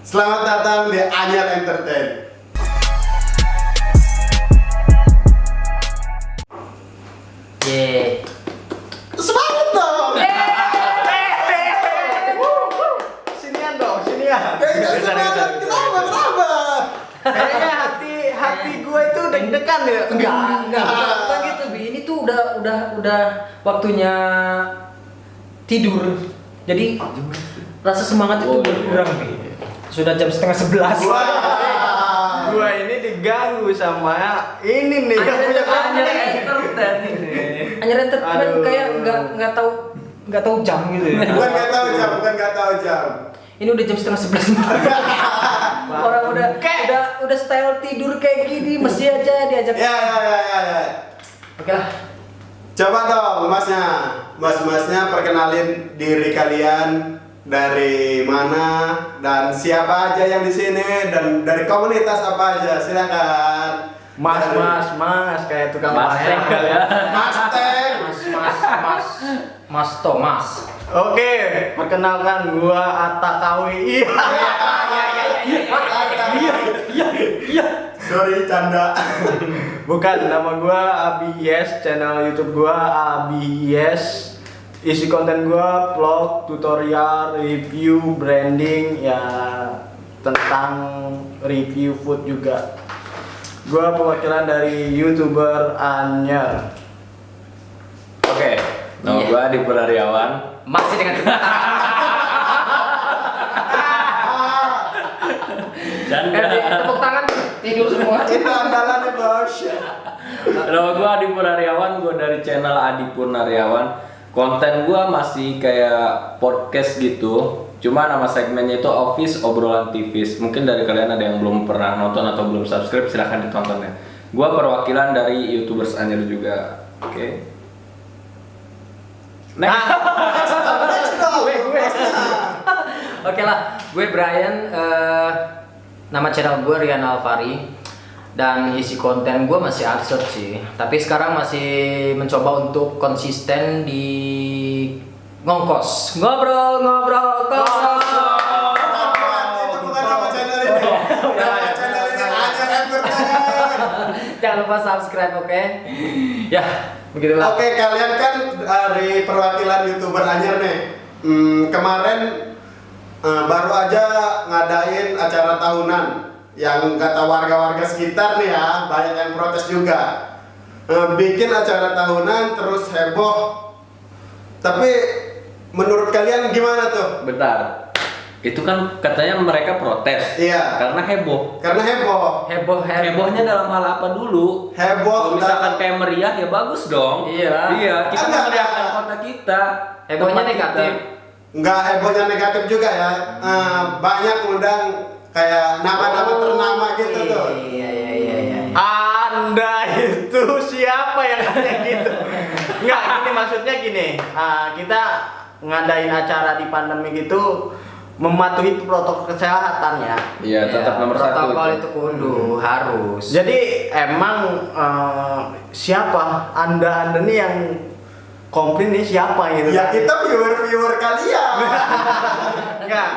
Selamat datang di Anyar Entertain. Yeay. Semangat dong. Sinian dong, sinian. Kayaknya semangat. Kenapa? Kayaknya hati gue itu deg-degan ya. Enggak gitu, Bi. Ini tuh udah waktunya tidur. Jadi rasa semangat itu berkurang, Bi. Sudah jam 10:30. Gue ini diganggu sama ini nih yang punya Anyar konten. Entertain ini. Anyar Entertain Aduh. kayak nggak tahu jam gitu ya. Bukan nggak tahu jam. Ini udah jam 10:30. Orang udah style tidur kayak gini masih aja diajak. Ya. Oke lah. Coba dong masnya perkenalin diri kalian, dari mana dan siapa aja yang di sini dan dari komunitas apa aja, silakan. Mas kayak tukang Mas Teng kali ya. Mas Thomas. Oke, perkenalkan gua Atta KWI. Iya. Sorry, canda. Bukan, nama gua Abi Yes, channel YouTube gua Abi Yes. Isi konten gua vlog, tutorial, review, branding, ya tentang review food juga. Gua perwakilan dari YouTuber Anyar. Oke, nama Iya. gua Adi Purnaryawan. Masih dengan tepuk tangan tidur semua. Itu andalannya, Bos. Nama gua Adi Purnaryawan, gua dari channel Adi Purnaryawan. Konten gua masih kayak podcast gitu. Cuma nama segmennya itu Office Obrolan Tivis. Mungkin dari kalian ada yang belum pernah nonton atau belum subscribe, silahkan ditonton ya. Gua perwakilan dari YouTubers Anyar juga. Oke. Next. Oke lah, gue Brian. Nama channel gue Rian Alvari. Dan isi konten gue masih absurd sih. Tapi sekarang masih mencoba untuk konsisten di ngongkos. Ngobrol kosong. Itu bukan nama channel ini. Nama channel ini Anyar Entertain. Jangan lupa subscribe, oke? Ya, begitulah. Oke, kalian kan dari perwakilan YouTuber Anyar nih. Kemarin baru aja ngadain acara tahunan yang kata warga-warga sekitar nih ya, banyak yang protes juga. Bikin acara tahunan terus heboh. Tapi menurut kalian gimana tuh? Bentar. Itu kan katanya mereka protes. Iya. Karena heboh. Karena heboh. Hebohnya dalam hal apa dulu? Heboh Kalau misalkan dalam- kayak meriah ya bagus dong. Iya. Kita Enggak. meriahkan kota kita. Hebohnya tempat negatif. kita. Nggak hebohnya negatif juga ya. Banyak undang kayak nama-nama ternama gitu tuh. Iya. Anda itu siapa yang kayak gitu? Enggak, gini maksudnya gini. Kita ngadain acara di pandemi gitu mematuhi protokol kesehatan ya. Iya, tetap nomor satu. Protokol itu kudu harus. Jadi emang siapa anda nih yang komplain nih siapa gitu? Ya kan? kita viewer kalian. Enggak.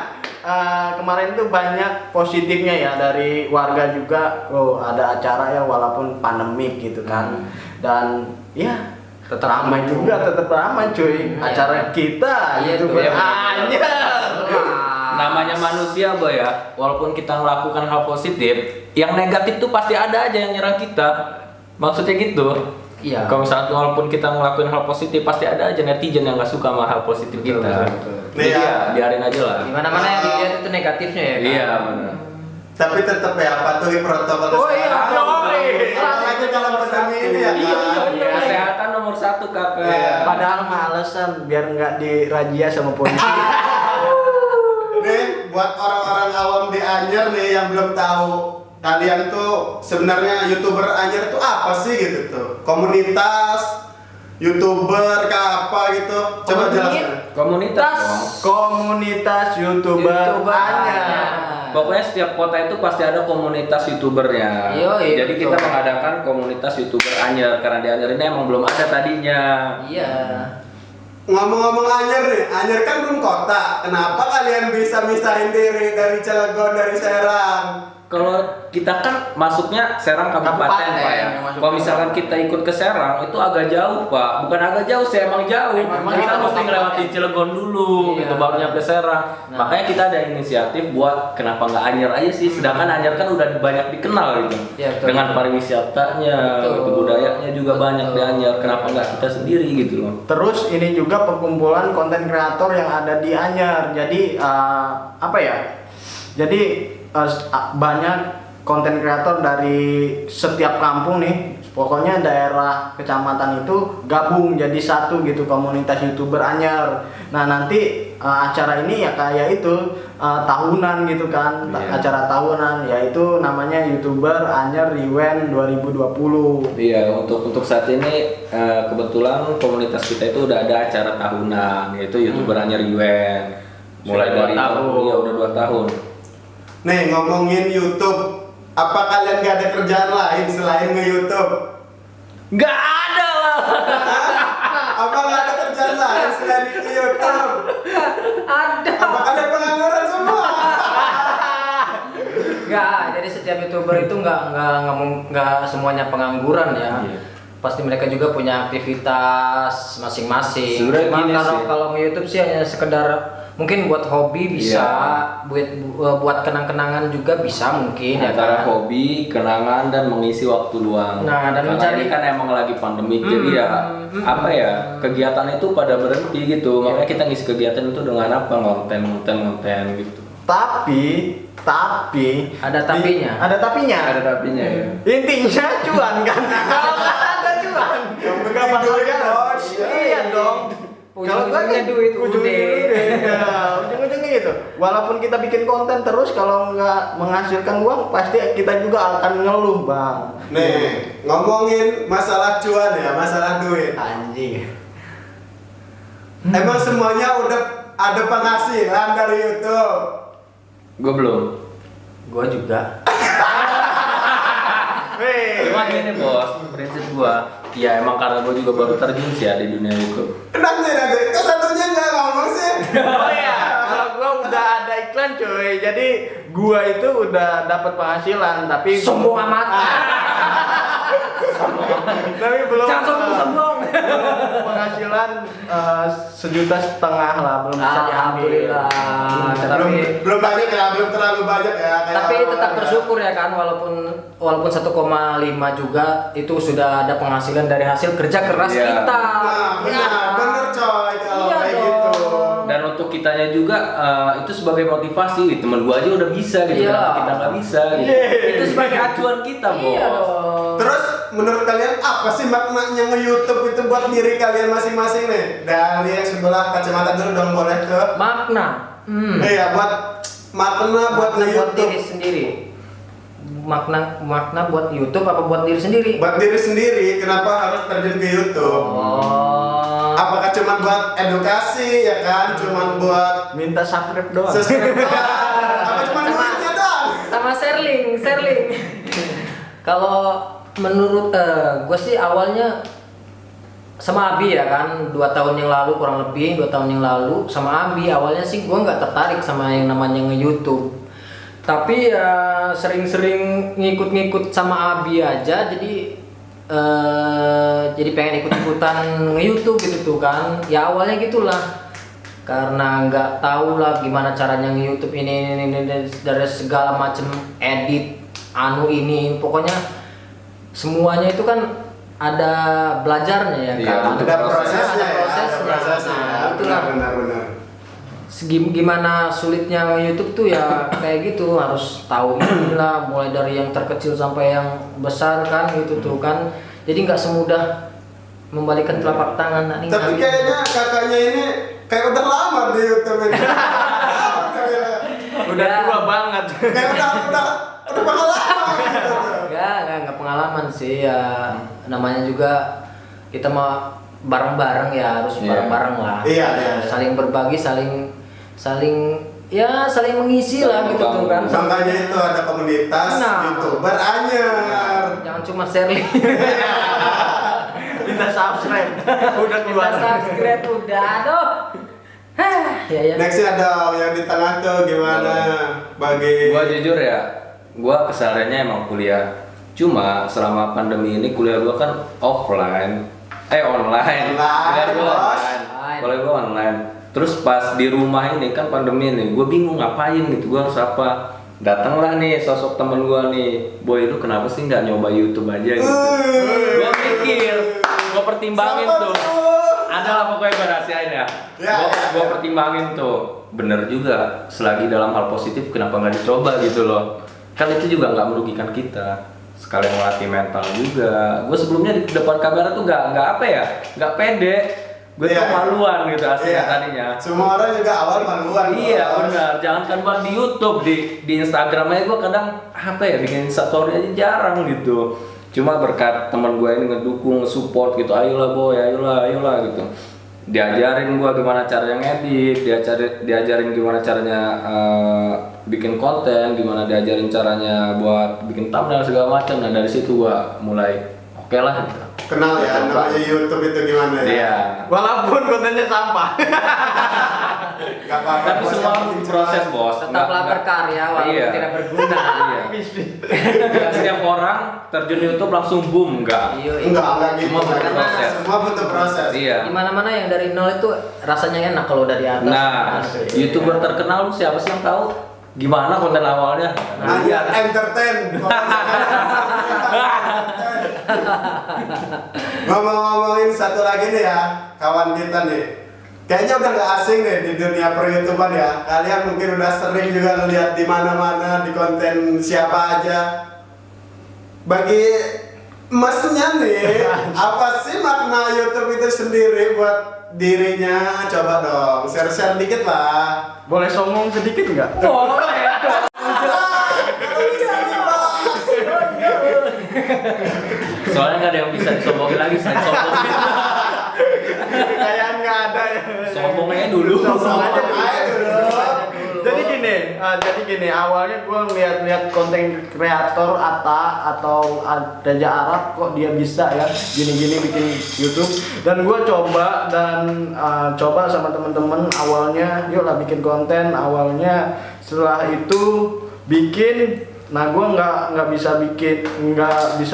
Kemarin tuh banyak positifnya ya dari warga juga. Oh, ada acara ya walaupun pandemik gitu kan. Dan ya Tetap ramai juga, tetap ramai cuy. Iya. Acara kita Iya itu tuh, ya, Anyar. Namanya manusia, Boy ya. Walaupun kita melakukan hal positif, yang negatif tuh pasti ada aja yang nyerang kita. Maksudnya gitu. Iya. Kalau misalnya walaupun kita ngelakuin hal positif, pasti ada aja netizen yang nggak suka sama hal positif kita. Betul. Jadi Iya. ya biarin aja lah. Gimana yang dilihat itu negatifnya ya kan? Iya, benar. Tapi tetap ya patuhi protokol Oh iya, kesehatan. yoi. Apalagi dalam pandemi ini ya kan. Iya. Kesehatan nomor satu, Kakak. Iya. Padahal mah alasan biar nggak dirazia sama polisi. Nih buat orang-orang awam di Anyar nih yang belum tahu, kalian tuh sebenarnya YouTuber Anyar tuh apa sih gitu tuh? Komunitas YouTuber kah apa gitu? Coba jelaskan. Komunitas dong. Komunitas YouTuber Anyar. Pokoknya setiap kota itu pasti ada komunitas YouTubernya. Yoi, Jadi betul. kita mengadakan komunitas YouTuber Anyar karena di Anyar ini emang belum ada tadinya. Iya. ngomong-ngomong Anyer nih, Anyer kan belum kota. Kenapa kalian bisa misahin diri dari Cilegon, dari Serang? Kalau kita kan masuknya Serang Kabupaten Kabupaten, Pak ya. masuk Kalau ke misalkan kita ikut ke Serang itu agak jauh Pak. Bukan agak jauh sih, emang jauh. Emang Kita jauh. mesti ngelewatin Cilegon dulu Iya. gitu baru nyampe Serang. Nah. Makanya kita ada inisiatif buat kenapa nggak Anyer aja sih. Sedangkan Anyer kan udah banyak dikenal gitu. Iya, betul. Dengan pariwisatanya, Betul. gitu, budayanya juga banyak di Anyer. Kenapa nggak kita sendiri gitu loh. Terus ini juga perkumpulan konten kreator yang ada di Anyer. Jadi apa ya? Jadi banyak konten kreator dari setiap kampung nih. Pokoknya daerah kecamatan itu gabung jadi satu gitu, komunitas YouTuber Anyer. Nah, nanti acara ini ya kayak itu tahunan gitu kan. Iya. Acara tahunan yaitu namanya YouTuber Anyer Rewind 2020. Iya, untuk saat ini kebetulan komunitas kita itu udah ada acara tahunan yaitu YouTuber Anyer Rewind. Mulai Sudah dari 2 tahun. Iya, udah 2 tahun. Nih ngomongin YouTube, apa kalian gak ada kerjaan lain selain nge-YouTube? Nggak ada lah. Apa gak ada kerjaan lain selain nge-YouTube? Ada. Apa kalian pengangguran semua? Enggak, jadi setiap YouTuber itu nggak semuanya pengangguran ya. Iya. Pasti mereka juga punya aktivitas masing-masing. Sebenarnya Cuma gini sih. kalau nge-YouTube sih hanya sekedar mungkin buat hobi bisa, buat kenang-kenangan juga bisa mungkin ya Antara kan. hobi, kenangan dan mengisi waktu luang. Nah, dan karena mencari- ini kan emang lagi pandemi, jadi ya apa ya kegiatan itu pada berhenti gitu. Makanya kita ngisi kegiatan itu dengan apa konten gitu. Tapi Ada tapinya. Ada tapinya. Ada tapinya ya. Intinya cuan kan. Kalau nggak ada cuan, Yang penting nggak bakal duit, jalan. bos. Iya dong. Kalau nggak Ujung-ujungnya kan duit, ujung-ujungnya udah. duit. Ya, ujung-ujungnya gitu. Walaupun kita bikin konten terus, kalau nggak menghasilkan uang, pasti kita juga akan ngeluh bang. Nih ngomongin masalah cuan ya, masalah duit. Anjing. Emang semuanya udah ada penghasilan dari YouTube? Gue belum. Gua juga. Hei. Cuma gini bos, prinsip gua, ya emang karena gua juga baru terjun sih ya di dunia YouTube. Kenapa nanti? Kok satunya nggak ngomong sih? Oh ya, kalau gua udah ada iklan cuy, jadi gua itu udah dapat penghasilan, tapi Sombong amat. tapi belum Jangan sombong. penghasilan 1,5 juta lah, belum bisa diambil. Alhamdulillah. Belum banyak ya, belum terlalu banyak ya. kayak Tapi tetap orang-orang ya. bersyukur ya kan, walaupun 1,5 juga itu sudah ada penghasilan dari hasil kerja keras Iya. kita. Nah, bener coy kalau Iya kayak dong. gitu. Dan untuk kitanya juga itu sebagai motivasi, temen gua aja udah bisa gitu, Iya. kenapa kita nggak bisa gitu. Iya. Itu sebagai acuan kita bos. Iya dong. Terus menurut kalian apa sih maknanya nge-YouTube itu buat diri kalian masing-masing nih? Dari yang sebelah kacamata dulu dong, boleh ke? Makna. Iya, buat makna buat Makna buat diri nge-YouTube. sendiri. Makna buat YouTube apa buat diri sendiri? Buat diri sendiri, kenapa harus terjun ke YouTube? Oh. Apakah cuma buat edukasi ya kan? Cuma buat Minta subscribe doang. subscribe doang? Apa cuma duitnya doang? Sama sharing. Kalau menurut gue sih awalnya sama Abi ya kan, 2 tahun yang lalu kurang lebih 2 tahun yang lalu sama Abi awalnya sih gue nggak tertarik sama yang namanya nge-YouTube, tapi ya sering-sering ngikut-ngikut sama Abi aja, jadi pengen ikut-ikutan nge-YouTube gitu tuh kan, ya awalnya gitulah. Karena nggak tahu lah gimana caranya nge-YouTube ini dari segala macam edit ini pokoknya semuanya itu kan ada belajarnya ya Iya, kan. untuk Ada prosesnya Ada ya, prosesnya. ada prosesnya. Nah, itulah. Benar. Gimana sulitnya YouTube tuh ya kayak gitu, harus tahu inilah mulai dari yang terkecil sampai yang besar kan gitu tuh kan, jadi nggak semudah membalikan telapak tangan. Nah, ini Tapi Abi. kayaknya kakaknya ini kayak udah lama di YouTube ini. Udah tua banget. Kayak udah pengalaman gitu. Nggak pengalaman sih ya, namanya juga kita mau bareng-bareng ya, harus Iya. bareng-bareng lah. Iya. Saling berbagi, saling mengisi lah Saling gitu tuh kan. Makanya itu ada komunitas Nah. YouTuber Anyer. Jangan cuma sharing. minta subscribe. Udah keluar. Kita subscribe udah, aduh. Ya. Nextnya ada yang di tengah tuh gimana? Bagi Gua jujur ya, gua kesehariannya emang kuliah. Cuma selama pandemi ini kuliah gua kan online. Online, Kuliah gua bos. online. Kuliah gua online. Terus pas di rumah ini kan pandemi ini, gua bingung ngapain gitu, gua harus apa. Datanglah nih sosok temen gua nih, boy lu kenapa sih nggak nyoba YouTube aja gitu? Gua mikir, gua pertimbangin Sabar tuh. Ada lah pokoknya gua rahasiain ya. Ya, Gua pertimbangin tuh, bener juga. Selagi dalam hal positif, kenapa nggak dicoba gitu loh? Kan itu juga nggak merugikan kita. Sekalian melatih mental juga. Gue sebelumnya di depan kamera tuh nggak apa ya, nggak pede. Gue tuh Iya. maluan gitu aslinya Iya. tadinya. Semua orang juga awal maluan. Iya bos. benar, jangankan buat di YouTube, di Instagram aja gue kadang apa ya bikin story aja jarang gitu. Cuma berkat teman gue ini ngedukung, support gitu, ayolah boy, ayolah gitu. Diajarin gue gimana caranya ngedit, diajarin gimana caranya bikin konten, gimana diajarin caranya buat bikin thumbnail segala macam. Nah dari situ gue mulai oke lah gitu. Kenal ya namanya YouTube itu gimana ya? Iya. Walaupun kontennya sampah. Gak apa-apa. Tapi bos, semua yang penting proses cuan. bos. Tetaplah berkarya walaupun Iya. tidak berguna. Iya. Nggak setiap orang terjun YouTube langsung boom enggak. Iya. Enggak gitu. Semua butuh Karena proses. Semua butuh proses. Iya. Di mana-mana yang dari nol itu rasanya enak kalau dari atas. Nah, YouTuber terkenal lu siapa sih yang tahu? Gimana konten awalnya? Anjar entertain. Ngomong-ngomongin satu lagi nih ya, kawan kita nih. Kayaknya udah nggak asing nih di dunia per-YouTubean ya. Kalian mungkin udah sering juga ngeliat di mana-mana di konten siapa aja. Bagi masnya nih, apa sih makna YouTube itu sendiri buat dirinya? Coba dong, share-share dikit lah. Boleh sombong sedikit nggak? Boleh dong. Soalnya nggak ada yang bisa disombongin lagi selain sombongin. Kayak nggak ada ya. Sombong aja dulu. Sombong aja dulu. Ayo dulu. Jadi gini, awalnya gue ngeliat konten kreator atau Raja Arab kok dia bisa ya gini-gini bikin YouTube, dan gue coba sama temen-temen awalnya, yuk lah bikin konten awalnya. Setelah itu bikin, nah gue nggak bisa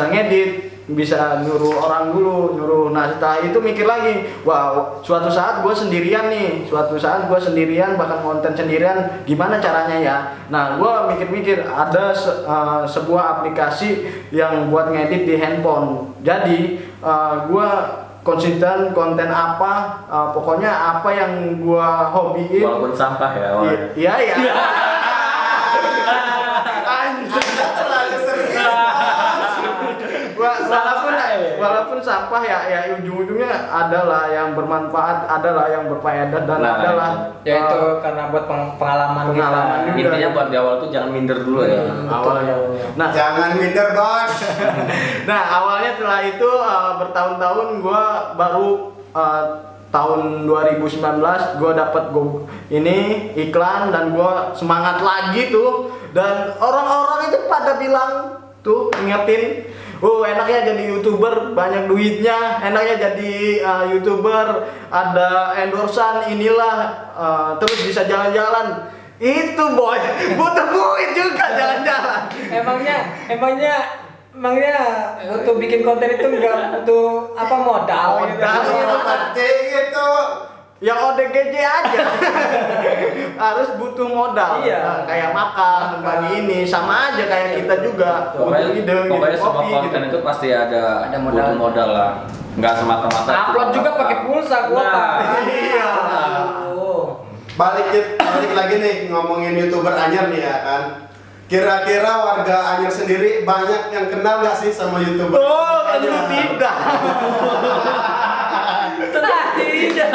ngedit, bisa nyuruh orang dulu nyuruh. Nah setelah itu mikir lagi, wow, suatu saat gue sendirian bahkan konten sendirian, gimana caranya ya. Nah gue mikir-mikir ada sebuah aplikasi yang buat ngedit di handphone. Jadi gue konsisten konten apa, pokoknya apa yang gue hobiin. Walaupun sampah ya awalnya. Iya. Terlalu serius. Walaupun sampah ya ujung-ujungnya adalah yang bermanfaat, adalah yang berfaedah, dan Nah, adalah Ya itu karena buat pengalaman Pengalaman kita. juga. Intinya buat di awal tuh jangan minder dulu ya. awalnya. Nah, Jangan minder bos. nah awalnya setelah itu bertahun-tahun gue baru tahun 2019 gue dapat ini iklan, dan gue semangat lagi tuh, dan orang-orang itu pada bilang tuh ngingetin, oh enaknya jadi YouTuber banyak duitnya, enaknya jadi YouTuber ada endorsan inilah, terus bisa jalan-jalan. Itu boy, butuh duit juga jalan-jalan. Emangnya untuk bikin konten itu nggak butuh apa modal gitu. Itu penting itu. Yang ODGJ aja harus butuh modal. Iya. Nah, kayak makan pagi ini sama aja kayak kita juga butuh ide, Pokoknya gitu, semua kopi konten gitu. itu pasti ada modal. butuh modal lah. Nggak semata-mata. Upload juga pakai pulsa gua, Nah. Pak. Iya. Oh. Balik lagi nih ngomongin YouTuber anyar nih ya kan. Kira-kira warga Anyer sendiri banyak yang kenal gak sih sama YouTuber? Oh, tentu Anyar? tidak. Tidak.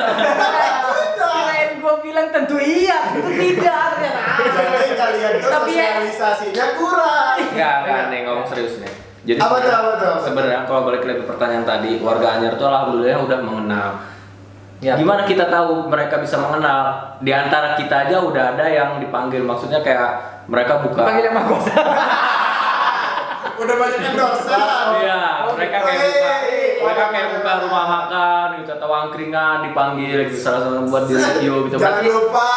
Kirain gua bilang tentu iya, tentu tidak ternyata. Jadi kalian tuh Tapi ya- sosialisasinya kurang. Enggak nih ngomong serius nih. Jadi Apa tuh? sebenarnya kalau balik lagi ke pertanyaan tadi, warga Anyer tuh alhamdulillah udah mengenal. Ya. Gimana kita tahu mereka bisa mengenal? Di antara kita aja udah ada yang dipanggil, maksudnya kayak mereka buka. Panggil yang mahkota. Udah banyak endorse. Iya, mereka kayak buka rumah makan gitu atau angkringan dipanggil gitu salah satu buat di review gitu. Jangan lupa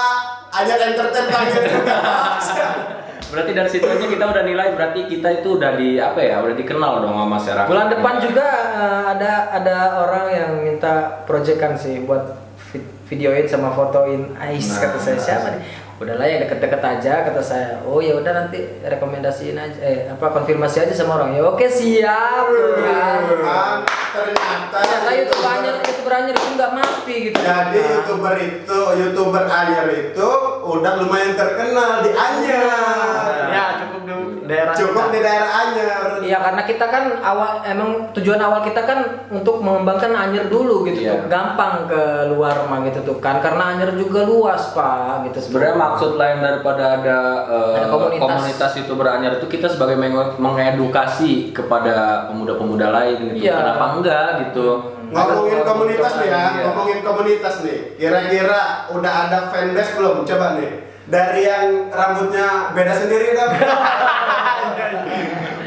Anyar Entertain panggil juga. Berarti dari situ aja kita udah nilai berarti kita itu udah udah dikenal dong sama masyarakat. Bulan depan juga ada orang yang minta proyekan sih buat videoin sama fotoin Ais. Kata saya siapa nih? Udahlah yang deket-deket aja kata saya. Oh ya udah nanti rekomendasiin aja konfirmasi aja sama orang. Ya oke siap. Ternyata YouTuber Anyar itu nggak mati gitu. Jadi YouTuber Anyar itu udah lumayan terkenal di Anyar. Ya cukup di daerah. Cukup di daerah Anyar. Iya karena kita kan tujuan awal kita kan untuk mengembangkan Anyar dulu gitu Iya. tuh. Gampang ke luar mah gitu tuh kan karena Anyar juga luas Pak gitu. Sebenarnya maksud lain daripada ada komunitas YouTuber Anyar itu kita sebagai mengedukasi kepada pemuda-pemuda lain gitu. Iya. Kenapa enggak gitu. Ngomongin komunitas nih ya, Iya. ngomongin komunitas nih. Kira-kira udah ada fanbase belum? Coba nih. Dari yang rambutnya beda sendiri dah.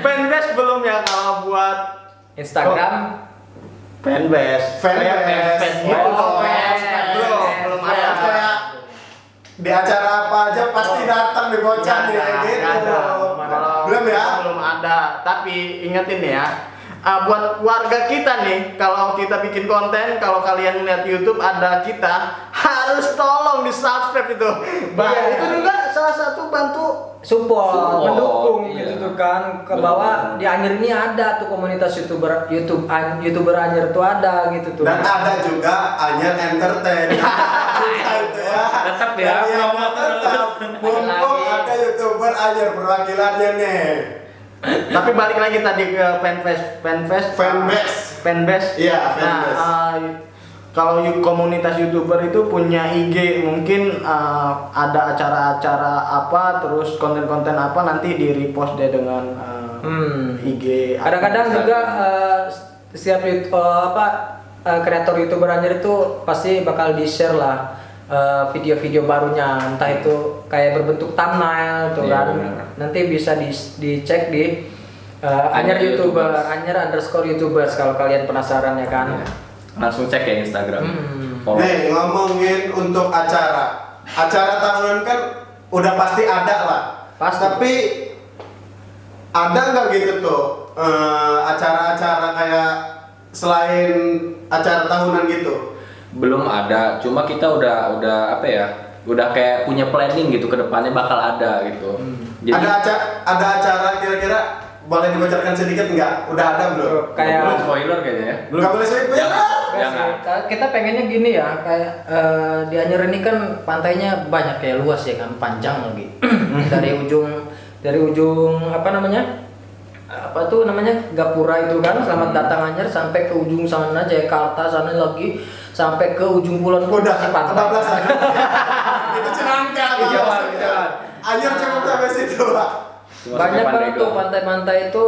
Fanbase belum ya kalau buat Instagram fanbase. Fanbase. Oh, fans. Belum ada. Kayak di acara apa aja pasti datang di bocah nih gitu. Belum ya? Belum ada. Tapi ingetin ya. Buat warga kita nih, kalau kita bikin konten, kalau kalian lihat YouTube ada kita, harus tolong di subscribe itu. Iya. Itu juga salah satu bantu support, mendukung Iya. gitu tuh kan ke bawah di Anyar ini ada tuh komunitas YouTuber Anyar tuh ada gitu tuh. Dan ada juga Anyar Entertain. Itu ya. Tetap ya, Dan yang promo tetap mumpung ada YouTuber Anyar perwakilannya nih. Tapi balik lagi tadi ke fanbase. Iya, Nah, fanbase. kalau komunitas YouTuber itu punya IG, mungkin ada acara-acara apa, terus konten-konten apa nanti di repost deh dengan IG. Kadang-kadang juga setiap kreator YouTuber Anyar itu pasti bakal di-share lah video-video barunya, entah itu kayak berbentuk thumbnail tuh Iya, kan. benar. Nanti bisa dicek di Anyar YouTuber, Anyar_YouTubers kalau kalian penasaran ya kan. Iya. Langsung cek ya Instagram. Follow. Nih ngomongin untuk acara tahunan kan udah pasti ada lah. Pasti. Tapi ada nggak gitu tuh acara-acara kayak selain acara tahunan gitu? Belum ada, cuma kita udah udah kayak punya planning gitu ke depannya bakal ada gitu. Jadi Ada acara kira-kira boleh dibocorkan sedikit nggak? Udah ada belum? Kayak belum spoiler kayaknya ya. Nggak boleh spoiler. Jangan. Kita pengennya gini ya, kayak di Anyar ini kan pantainya banyak kayak luas ya kan, panjang lagi. dari ujung Gapura itu kan, Selamat Datang Anyar sampai ke ujung sana Jakarta sana lagi sampai ke ujung Kulon pun Udah, masih pantai. kebablasan. Itu Cinangka. Jangan. Anyar cukup sampai situ lah. Cuma Banyak sampai banget tuh Pandeglang. pantai-pantai itu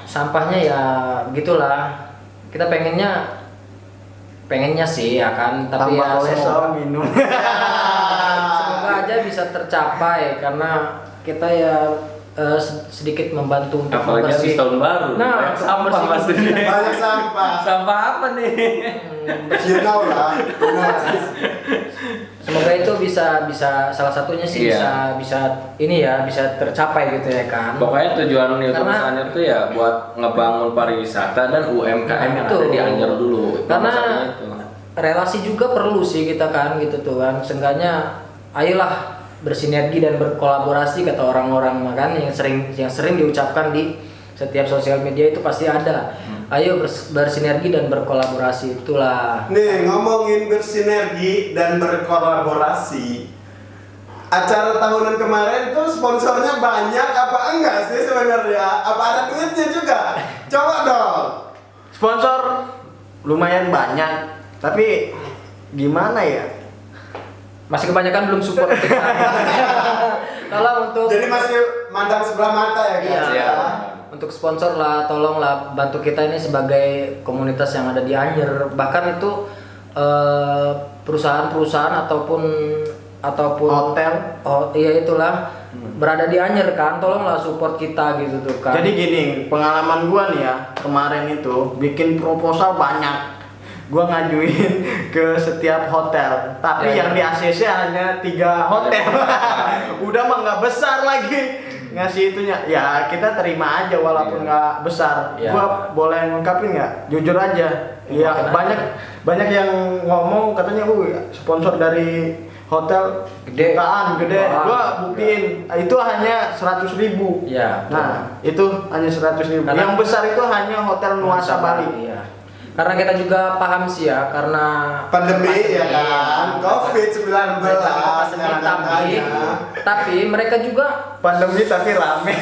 sampahnya ya begitulah. Kita pengennya sih ya kan, tapi tambah ya kolesterol minum. semoga aja bisa tercapai karena kita ya sedikit membantu untuk Apalagi habis tahun baru. Nah, banyak untuk sampah membersihkan pasti. Banyak sampah. Sampah apa nih? You know lah. Benar. Semoga itu bisa salah satunya sih Iya. bisa tercapai gitu ya kan. Pokoknya tujuan YouTube Karena- Anyar tuh ya buat ngebangun pariwisata dan UMKM yang ada Betul. di Anyar dulu. Karena Masalahnya itu. relasi juga perlu sih kita kan gitu tuh kan. Seenggaknya ayolah bersinergi dan berkolaborasi kata orang-orang kan yang sering diucapkan di setiap sosial media itu pasti ada. Ayo bersinergi dan berkolaborasi itulah. Nih ngomongin bersinergi dan berkolaborasi. Acara tahunan kemarin tuh sponsornya banyak apa enggak sih sebenarnya? Apa ada duitnya juga? Coba dong. Sponsor lumayan banyak, tapi gimana ya? Masih kebanyakan belum support kita. Kalau untuk Jadi masih mandang sebelah mata ya guys. Iya. Untuk sponsor lah, tolonglah bantu kita ini sebagai komunitas yang ada di Anyar. Bahkan itu perusahaan-perusahaan ataupun Hotel. iya itulah berada di Anyer kan, tolonglah support kita gitu tuh kan. Jadi gini, pengalaman gua nih ya, kemarin itu bikin proposal banyak. Gua ngajuin ke setiap hotel, tapi Ya, yang di ACC hanya 3 hotel. Udah mah nggak besar lagi ngasih itunya. Ya kita terima aja walaupun nggak besar. Ya. Gua boleh ngungkapin nggak? Jujur aja. Ya Ngungkapin banyak yang ngomong katanya, sponsor dari hotel Gede. jutaan, gede. Wah. Gua buktiin itu hanya 100.000. Ya. Nah, itu hanya 100.000. Karena- Yang besar itu hanya Hotel Nuasa Bali. Iya. Karena kita juga paham sih ya, karena Pandemi ya kan, COVID-19 tapi mereka juga Pandemi tapi rame.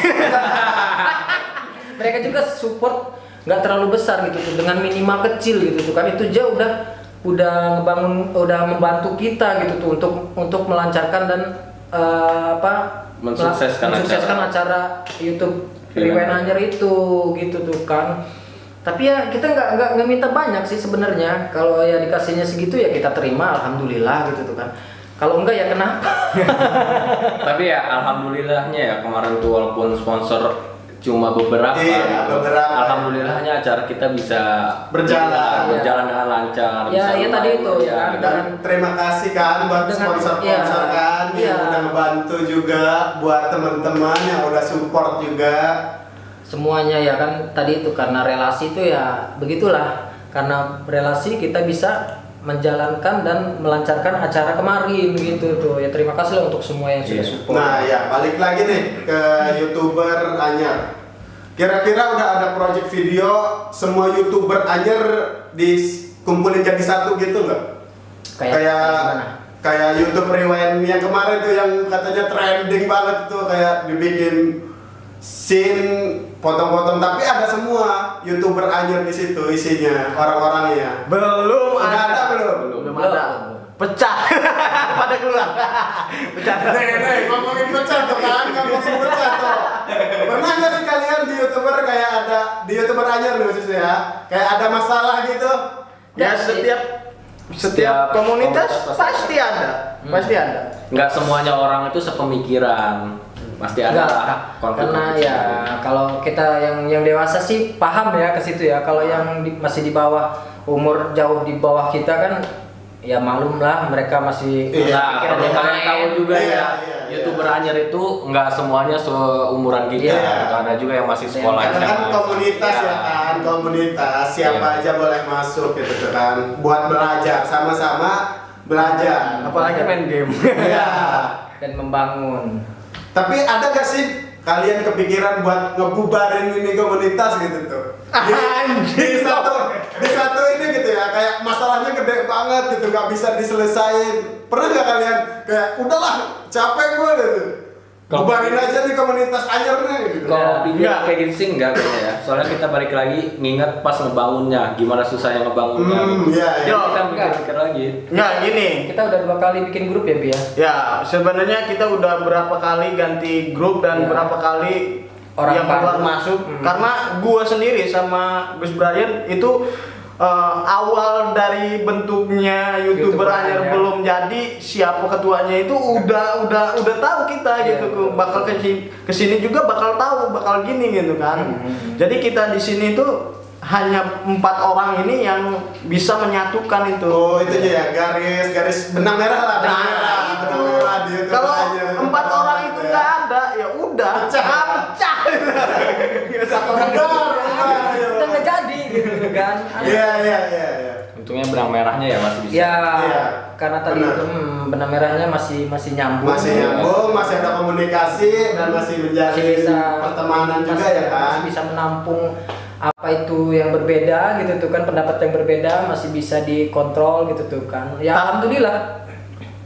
mereka juga support nggak terlalu besar gitu tuh, dengan minimal kecil gitu tuh kan, itu aja udah ngebangun, udah membantu kita gitu tuh untuk melancarkan dan Mensukseskan acara YouTube Rewind Anyer itu gitu tuh kan. Tapi ya kita nggak minta banyak sih sebenarnya. Kalau ya dikasihnya segitu ya kita terima, alhamdulillah gitu tuh kan. Kalau enggak ya kenapa? Tapi ya alhamdulillahnya ya kemarin tuh walaupun sponsor cuma beberapa, Iya, beberapa. alhamdulillahnya acara kita bisa Berjalan. dengan lancar. Ya, bisa ya tadi lumayan itu, meriah, ya, gitu. Dan terima kasih kan buat Dengan- sponsor-sponsor iya, kan yang iya. udah ngebantu juga, buat teman-teman yang udah support juga. Semuanya ya kan, tadi itu karena relasi itu ya begitulah. Karena relasi kita bisa menjalankan dan melancarkan acara kemarin gitu tuh. Ya terima kasih lah untuk semua yang sudah Iya. support. Nah ya balik lagi nih ke YouTuber Anyer. Kira-kira udah ada project video semua YouTuber Anyer dikumpulin jadi satu gitu nggak? Gimana? Kayak YouTube Rewind yang kemarin tuh yang katanya trending banget tuh, kayak dibikin scene potong-potong, tapi ada semua YouTuber Anyer di situ isinya orang-orangnya. Belum Udah ada belum? Belum ada. Pecah. Pada keluar. Pecah. Nih, ngomongin pecah tuh kan, ngomongin pecah tuh. Pernah nggak sih kalian di YouTuber kayak ada, di YouTuber Anyer nih khususnya ya, kayak ada masalah gitu? Ya setiap komunitas komunitas pasti ada. Pasti ada. Nggak semuanya orang itu sepemikiran, pasti ada Enggak, lah konflik. karena ya kalau kita yang dewasa sih paham ya ke situ ya. Kalau yang masih di bawah, umur jauh di bawah kita kan ya malum lah, mereka masih Iya. Nah, pikiran perlu yang kalian lain. tahu juga Iya, ya, iya, YouTuber iya. Anyer itu nggak semuanya seumuran kita. Iya. Gitu. Ada juga yang masih sekolah Karena kan SMA. komunitas Iya. ya kan, komunitas siapa Iya. aja boleh masuk gitu tuh kan, buat belajar sama-sama belajar. Apalagi main game. Iya. dan membangun. Tapi ada gak sih kalian kepikiran buat ngebubarin ini komunitas gitu tuh? Di satu ini gitu ya, kayak masalahnya gede banget gitu, nggak bisa diselesain. Pernah nggak kalian kayak udahlah capek gue gitu, bubarin aja nih komunitas Anyer nih gitu. Kalau pikir Enggak. kayak gitu sih enggak kayaknya ya. Soalnya kita balik lagi nginget pas ngebangunnya, gimana susahnya ngebangunnya. Iya iya. Yo. Kita mikir lagi. Nggak gini. Kita udah 2 kali bikin grup ya, Bia. Ya, sebenarnya kita udah berapa kali ganti grup dan Ya. berapa kali Orang yang keluar baru. masuk. Karena gua sendiri sama Gus Brian itu awal dari bentuknya YouTuber YouTuber Anyer Anyer. belum jadi, siapa ketuanya itu udah tahu kita Iya, gitu, betul. bakal kesini juga bakal tahu bakal gini gitu kan. Jadi kita di sini tuh hanya 4 orang ini yang bisa menyatukan itu. Oh itu ya garis benang merah lah, benang merah di YouTube Kalau Anyer. 4 orang itu Ya. nggak ada, ya udah pecah. Satu negara. Udah nggak jadi gitu kan. Iya iya iya iya. Untungnya benang merahnya ya masih bisa. Ya, Iya. karena tadi Benar. itu benang merahnya masih nyambung. Masih nyambung, masih ada komunikasi dan masih Masih menjalin bisa pertemanan juga masih- ya kan. masih bisa menampung apa itu yang berbeda gitu tuh kan, pendapat yang berbeda masih bisa dikontrol gitu tuh kan. Ya alhamdulillah.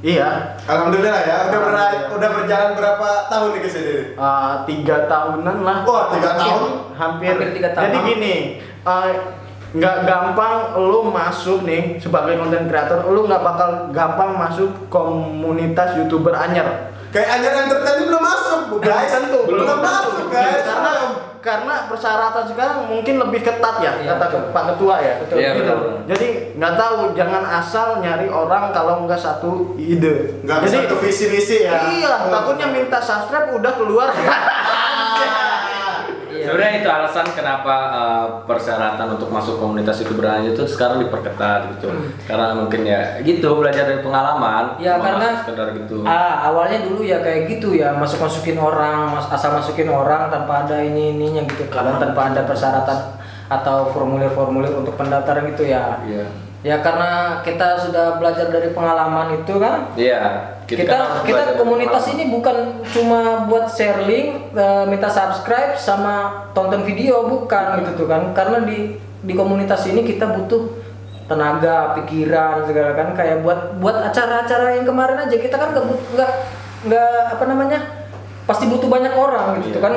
Iya, Alhamdulillah ya, Alhamdulillah. udah berjalan berapa tahun nih kesini? 3 tahunan lah. Wah, 3 tahun? Hampir. Hampir 3 tahun. Jadi gini, nggak gampang lu masuk nih sebagai content creator, lu nggak bakal gampang masuk komunitas YouTuber Anyer. Kayak Anyer Entertainment belum masuk, Bu, guys. Tentu, belum belum masuk, masuk. guys. Karena karena persyaratan sekarang mungkin lebih ketat ya, Iya, kata betul. Pak Ketua ya. Betul, Iya, Gitu. betul. Jadi nggak tahu, jangan asal nyari orang kalau nggak satu ide. Nggak Jadi satu visi misi ya. iya, takutnya minta subscribe udah keluar. Iya. Sebenarnya itu alasan kenapa persyaratan untuk masuk komunitas YouTuber Anyer itu sekarang diperketat gitu. Karena mungkin ya gitu, belajar dari pengalaman. Ya Cuma karena sekedar gitu. awalnya dulu ya kayak gitu ya, masukin orang, asal masukin orang tanpa ada ininya gitu kan, tanpa ada persyaratan atau formulir-formulir untuk pendaftaran gitu ya. Iya. Ya karena kita sudah belajar dari pengalaman itu kan. Iya. Kita harus belajar dari komunitas pengalaman. ini bukan cuma buat share link, minta subscribe sama tonton video, bukan gitu tuh kan. Karena di komunitas ini kita butuh tenaga, pikiran segala kan, kayak buat acara-acara yang kemarin aja kita kan nggak apa namanya, pasti butuh banyak orang gitu Iya. kan,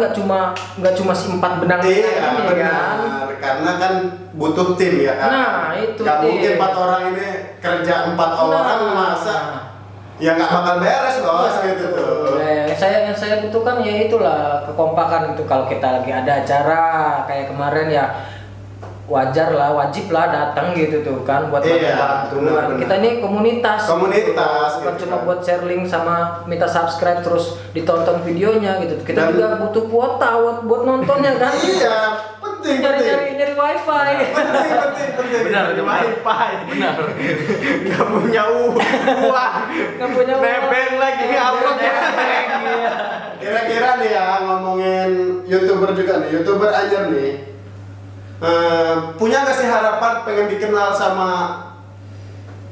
nggak cuma si 4 benang Iya, ini kan. benar. Karena kan butuh tim ya kan. Nah, itu Nggak tim. mungkin 4 orang ini kerja 4 orang masa ya nggak bakal beres bos gitu tuh. Nah, yang saya butuhkan ya itulah kekompakan gitu. Kalau kita lagi ada acara kayak kemarin ya wajar lah, wajib lah datang gitu tuh kan buat Iya, bantu. benar-benar. Kita ini komunitas. Komunitas, bukan gitu cuma kan. buat share link sama minta subscribe terus ditonton videonya gitu. Kita Dan- juga butuh kuota buat nontonnya kan. Iya, penting penting. Nyari wifi. Penting. Benar, Ada itu wifi. Benar. Nggak punya uang. Nggak punya uang. Nebeng lagi upload ya. Kira-kira nih ya ngomongin YouTuber juga nih, YouTuber Anyer nih. Punya nggak sih harapan pengen dikenal sama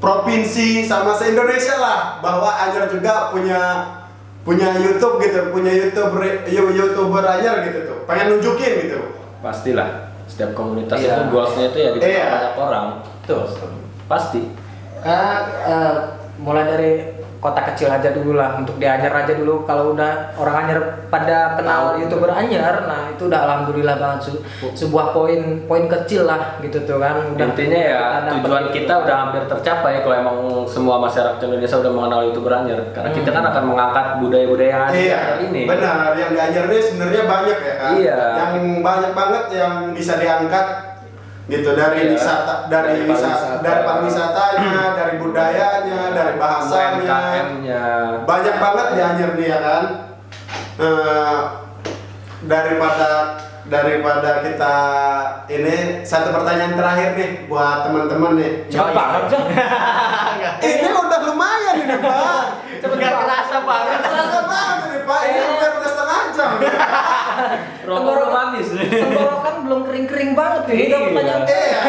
provinsi sama se-Indonesia lah, bahwa Anyer juga punya YouTube gitu, punya YouTuber Anyer gitu tuh, pengen nunjukin gitu. Pastilah. Setiap komunitas Iya. itu goalsnya itu ya dikenal Iya. banyak orang. Tuh. Pasti. Mulai dari kota kecil aja dulu lah, untuk di Anyer aja dulu. Kalau udah orang Anyer pada kenal YouTuber Anyer, nah itu udah alhamdulillah banget, sebuah poin kecil lah gitu tuh kan. Intinya ya kita dapet tujuan gitu. kita udah hampir tercapai kalau emang semua masyarakat Indonesia udah mengenal YouTuber Anyer. Karena kita kan akan mengangkat budaya-budaya yang ada di Iya, Anyer ini. benar. Yang di Anyer ini sebenarnya banyak ya kan. Iya. Yang banyak banget yang bisa diangkat gitu, dari Iya. wisata, Dari pariwisata. dari pariwisatanya, dari budayanya, dari bahasanya. UMKM-nya. Banyak banget di Anyer nih ya kan. Daripada kita ini, satu pertanyaan terakhir nih buat teman-teman nih. Cepet banget kan? Ini udah lumayan ini Pak. Nggak kerasa banget. Terasa banget ini Pak. Ini udah setengah jam. Rokok belum habis nih. Tenggorokan belum kering-kering banget nih. Udah Iya. pertanyaan. Iya,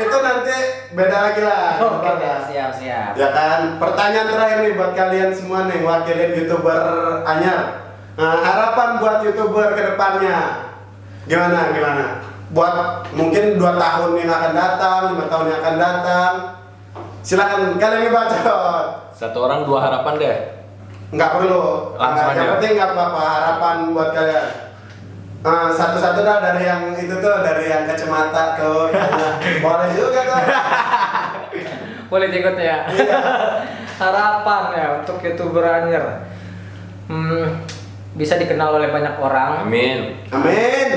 itu nanti beda lagi lah. Oke, Ntar lah. siap. Ya kan, pertanyaan terakhir nih buat kalian semua nih, wakilin YouTuber Anyer. Harapan buat YouTuber ke depannya. Gimana? Buat mungkin 2 tahun yang akan datang, 5 tahun yang akan datang. Silakan kalian yang bacot. Satu orang 2 harapan deh. Nggak perlu. Langsung Yang aja. penting nggak apa-apa, harapan buat kalian. Satu-satu dah, dari yang itu tuh, dari yang kacamata tuh. Boleh juga tuh. Boleh ikut ya. Iya. Harapan ya untuk YouTuber Anyer. Bisa dikenal oleh banyak orang, Amin. Amin.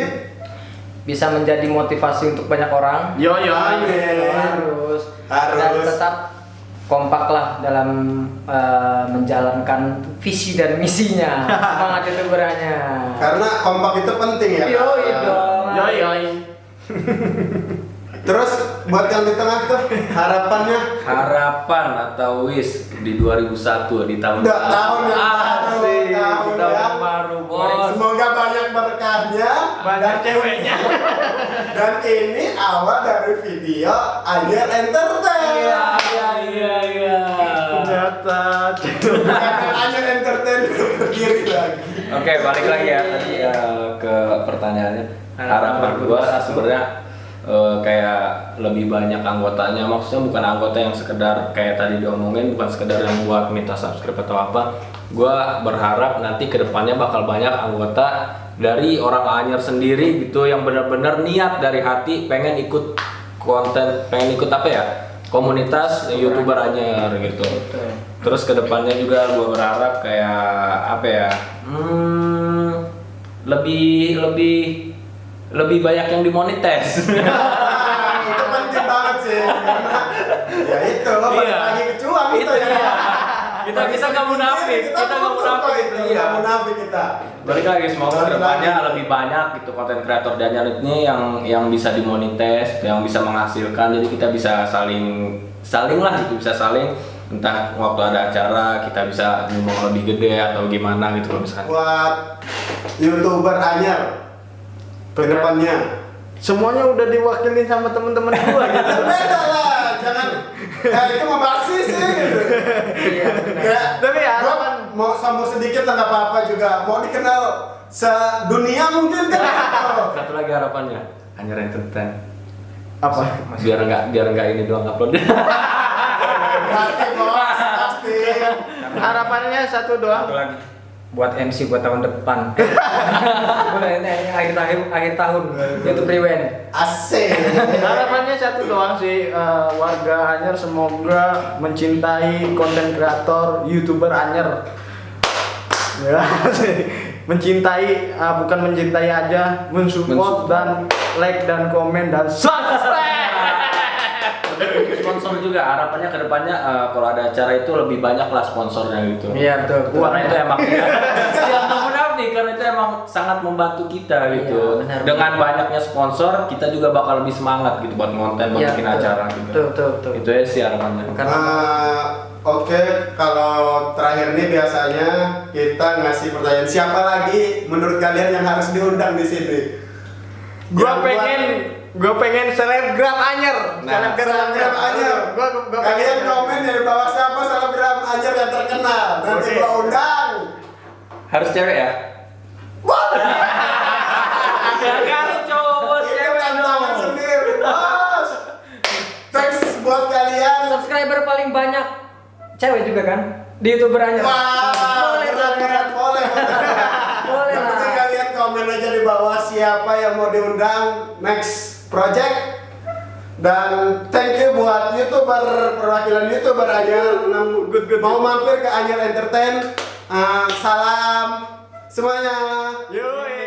bisa menjadi motivasi untuk banyak orang. Yo. Amin. Harus. Harus. Dan tetap kompak lah dalam menjalankan visi dan misinya. Semangat YouTuber Anyer. Karena kompak itu penting ya. Yoi dong. Yo. Terus buat yang di tengah tuh harapannya Harapan atau wish di 2001 di tahun udah tahun yang baru, Asik, tahun tahun yang baru, bos. Semoga banyak berkahnya Banyak ceweknya. dan ini awal dari video Anyer Entertain. Iya. Ternyata. Bukan Anyer Entertain berdiri lagi. Oke, balik lagi ya tadi ke pertanyaannya. Harapan gua sebenarnya kayak lebih banyak anggotanya, maksudnya bukan anggota yang sekedar kayak tadi diomongin, bukan sekedar yang buat minta subscribe atau apa. Gua berharap nanti kedepannya bakal banyak anggota dari orang Anyer sendiri gitu yang benar-benar niat dari hati pengen ikut konten, pengen ikut apa ya, komunitas YouTuber Anyer gitu. Terus kedepannya juga gua berharap kayak apa ya, lebih lebih banyak yang dimonetize. Itu penting banget sih. Karena ya itu balik Iya. lagi ke cuan itu ya. Iya. Kita nggak munafik, kita nggak munafik itu. iya. Nggak munafik kita. Balik lagi semoga Balik kedepannya lagi. lebih banyak gitu konten kreator Daniel ini yang bisa dimonetize, yang bisa menghasilkan. Jadi kita bisa saling lah gitu, bisa saling entah waktu ada acara kita bisa ngomong lebih gede atau gimana gitu kalau misalkan. Buat YouTuber anyar ke depannya. Semuanya udah diwakilin sama temen-temen gua gitu. Beda lah, jangan itu mah basi sih gitu. Ya, Tapi ya, gua harapan mau sombong sedikit lah nggak apa-apa juga. Mau dikenal sedunia mungkin kan. Satu lagi harapannya hanya entertain. apa? Biar nggak ini doang upload. Pasti bos, pasti. Harapannya satu doang. Satu lagi. Buat MC buat tahun depan. Boleh ini akhir tahun YouTube Rewind. Asik. Harapannya satu doang sih, warga Anyer semoga mencintai konten kreator YouTuber Anyer. Ya, mencintai, bukan mencintai aja, mensupport dan like dan komen dan subscribe. Sponsor juga harapannya kedepannya kalau ada acara itu lebih banyak lah sponsornya gitu. Iya betul. Karena itu emang ya nggak munafik, karena itu emang sangat membantu kita gitu. Iya, benar. Dengan banyaknya sponsor kita juga bakal lebih semangat gitu buat konten, buat Iya, bikin betul. acara gitu. Betul. Itu aja sih harapannya. Karena Oke, kalau terakhir nih biasanya kita ngasih pertanyaan siapa lagi menurut kalian yang harus diundang di sini? Gua pengen selebgram Anyer. Nah, Selebgram Anyer. Kalian komen dari bawah siapa selebgram Anyer yang terkenal. Nanti Oke. gua undang. Harus cewek ya? Kali cowok Itu cewek tantangan dong. sendiri, bos. Thanks buat kalian. subscriber paling banyak cewek juga kan di YouTuber Anyer. Wah, berat, boleh. Boleh Yang penting lah. kalian komen aja di bawah siapa yang mau diundang next project. Dan thank you buat perwakilan YouTuber Anyer mau mampir ke Anyer Entertain. Salam semuanya. Yoi.